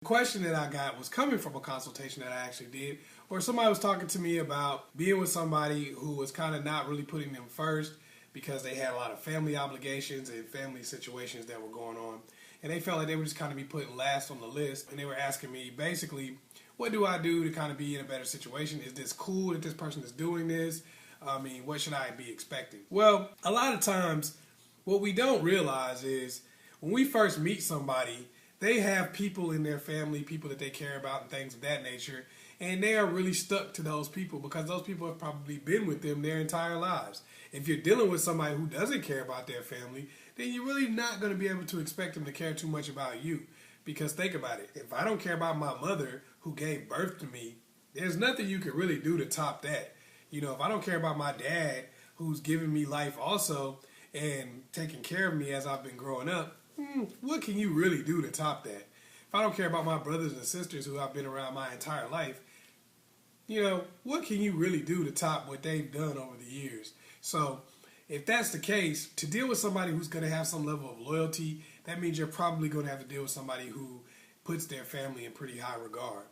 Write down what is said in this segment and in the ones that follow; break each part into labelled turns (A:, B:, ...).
A: The question that I got was coming from a consultation that I actually did, where somebody was talking to me about being with somebody who was kind of not really putting them first because they had a lot of family obligations and family situations that were going on. And they felt like they would just kind of be put last on the list. And they were asking me basically, what do I do to kind of be in a better situation? Is this cool that this person is doing this? I mean, what should I be expecting? Well, a lot of times, what we don't realize is when we first meet somebody, they have people in their family, people that they care about and things of that nature, and they are really stuck to those people because those people have probably been with them their entire lives. If you're dealing with somebody who doesn't care about their family, then you're really not going to be able to expect them to care too much about you. Because think about it, if I don't care about my mother who gave birth to me, there's nothing you can really do to top that. You know, if I don't care about my dad who's giving me life also and taking care of me as I've been growing up, what can you really do to top that? If I don't care about my brothers and sisters who I've been around my entire life, you know, what can you really do to top what they've done over the years? So if that's the case, to deal with somebody who's going to have some level of loyalty, that means you're probably going to have to deal with somebody who puts their family in pretty high regard.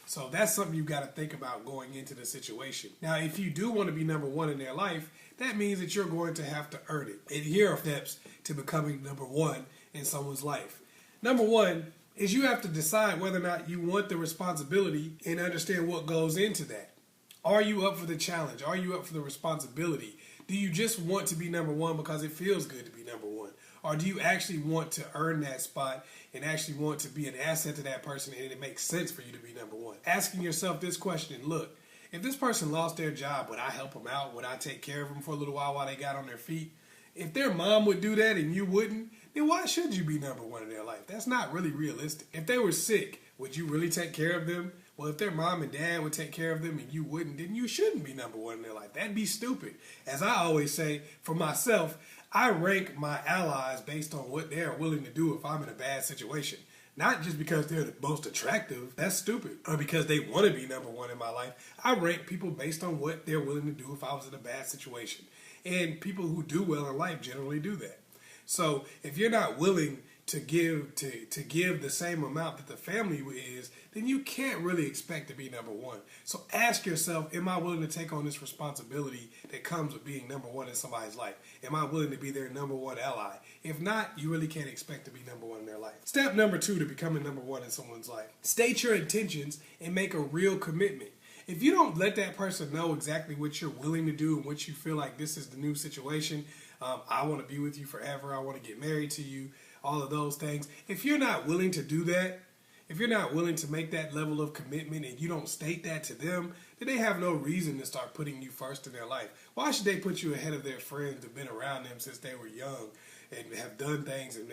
A: So that's something you've got to think about going into the situation. Now, if you do want to be number one in their life, that means that you're going to have to earn it. And here are steps to becoming number one in someone's life. Number one is you have to decide whether or not you want the responsibility and understand what goes into that. Are you up for the challenge? Are you up for the responsibility? Do you just want to be number one because it feels good to be number one? Or do you actually want to earn that spot and actually want to be an asset to that person and it makes sense for you to be number one? Asking yourself this question, look, if this person lost their job, would I help them out? Would I take care of them for a little while they got on their feet? If their mom would do that and you wouldn't, then why should you be number one in their life? That's not really realistic. If they were sick, would you really take care of them? Well, if their mom and dad would take care of them and you wouldn't, then you shouldn't be number one in their life. That'd be stupid. As I always say, for myself, I rank my allies based on what they're willing to do if I'm in a bad situation. Not just because they're the most attractive, that's stupid, or because they want to be number one in my life. I rank people based on what they're willing to do if I was in a bad situation. And people who do well in life generally do that. So if you're not willing to give the same amount that the family is, then you can't really expect to be number one. So ask yourself, am I willing to take on this responsibility that comes with being number one in somebody's life? Am I willing to be their number one ally? If not, you really can't expect to be number one in their life. Step number two to becoming number one in someone's life. State your intentions and make a real commitment. If you don't let that person know exactly what you're willing to do and what you feel like this is the new situation, I want to be with you forever, I want to get married to you, all of those things. If you're not willing to do that, if you're not willing to make that level of commitment and you don't state that to them, then they have no reason to start putting you first in their life. Why should they put you ahead of their friends that have been around them since they were young and have done things and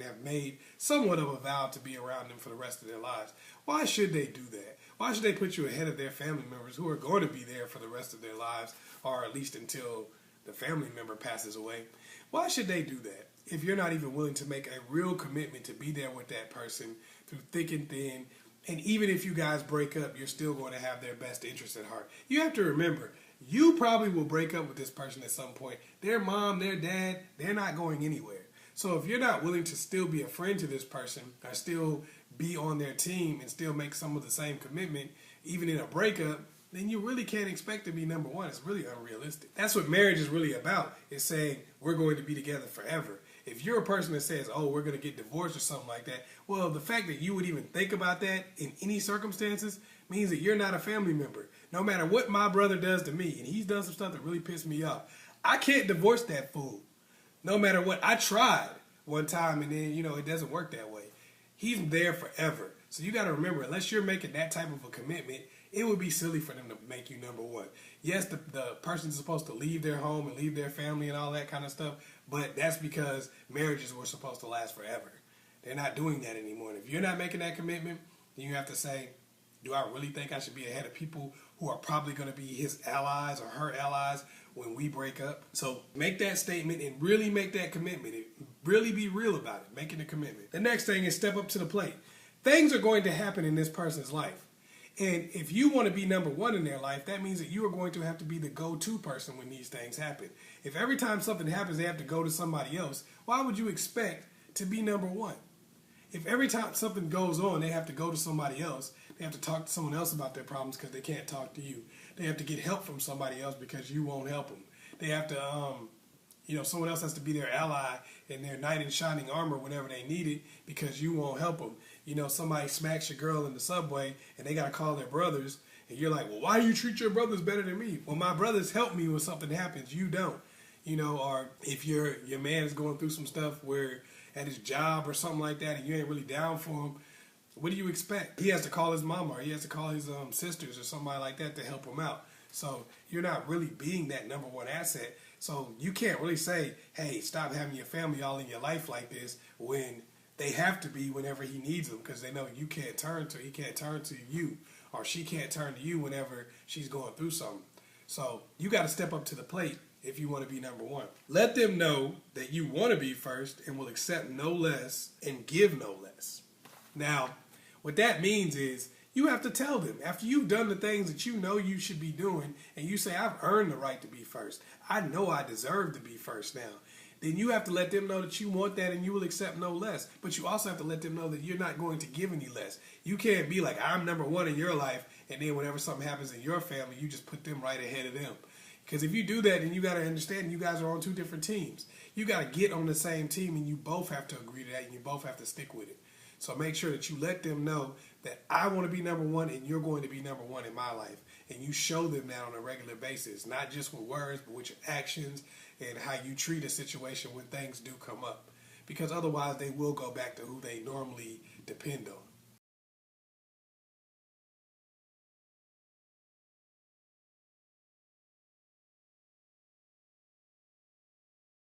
A: have made somewhat of a vow to be around them for the rest of their lives? Why should they do that? Why should they put you ahead of their family members who are going to be there for the rest of their lives, or at least until the family member passes away? Why should they do that if you're not even willing to make a real commitment to be there with that person through thick and thin? And even if you guys break up, you're still going to have their best interest at heart. You have to remember, you probably will break up with this person at some point. Their mom, their dad, they're not going anywhere. So if you're not willing to still be a friend to this person or still be on their team and still make some of the same commitment, even in a breakup, then you really can't expect to be number one. It's really unrealistic. That's what marriage is really about, is saying we're going to be together forever. If you're a person that says, oh, we're going to get divorced or something like that, well, the fact that you would even think about that in any circumstances means that you're not a family member. No matter what my brother does to me, and he's done some stuff that really pissed me off, I can't divorce that fool. No matter what. I tried one time and then, it doesn't work that way. He's there forever. So you got to remember, unless you're making that type of a commitment, it would be silly for them to make you number one. Yes, the person's supposed to leave their home and leave their family and all that kind of stuff, but that's because marriages were supposed to last forever. They're not doing that anymore. And if you're not making that commitment, then you have to say, do I really think I should be ahead of people who are probably going to be his allies or her allies when we break up? So make that statement and really make that commitment. Really be real about it, making a commitment. The next thing is step up to the plate. Things are going to happen in this person's life. And if you want to be number one in their life, that means that you are going to have to be the go-to person when these things happen. If every time something happens they have to go to somebody else, why would you expect to be number one? if every time something goes on, they have to go to somebody else, they have to talk to someone else about their problems because they can't talk to you. They have to get help from somebody else because you won't help them. They have to, someone else has to be their ally in their knight in shining armor whenever they need it because you won't help them. Somebody smacks your girl in the subway and they got to call their brothers, and you're like, well, why do you treat your brothers better than me? Well, my brothers help me when something happens. You don't. Or if your man is going through some stuff where at his job or something like that and you ain't really down for him, what do you expect? He has to call his mama or he has to call his sisters or somebody like that to help him out. So you're not really being that number one asset. So you can't really say, hey, stop having your family all in your life like this when they have to be whenever he needs them, because they know he can't turn to you, or she can't turn to you whenever she's going through something. So you got to step up to the plate if you want to be number one. Let them know that you want to be first and will accept no less and give no less. Now, what that means is you have to tell them, after you've done the things that you know you should be doing, and you say, I've earned the right to be first. I know I deserve to be first now. Then you have to let them know that you want that and you will accept no less. But you also have to let them know that you're not going to give any less. You can't be like, I'm number one in your life, and then whenever something happens in your family, you just put them right ahead of them. Because if you do that, then you got to understand you guys are on two different teams. You got to get on the same team, and you both have to agree to that, and you both have to stick with it. So make sure that you let them know that I want to be number one, and you're going to be number one in my life. And you show them that on a regular basis, not just with words, but with your actions and how you treat a situation when things do come up. Because otherwise, they will go back to who they normally depend on.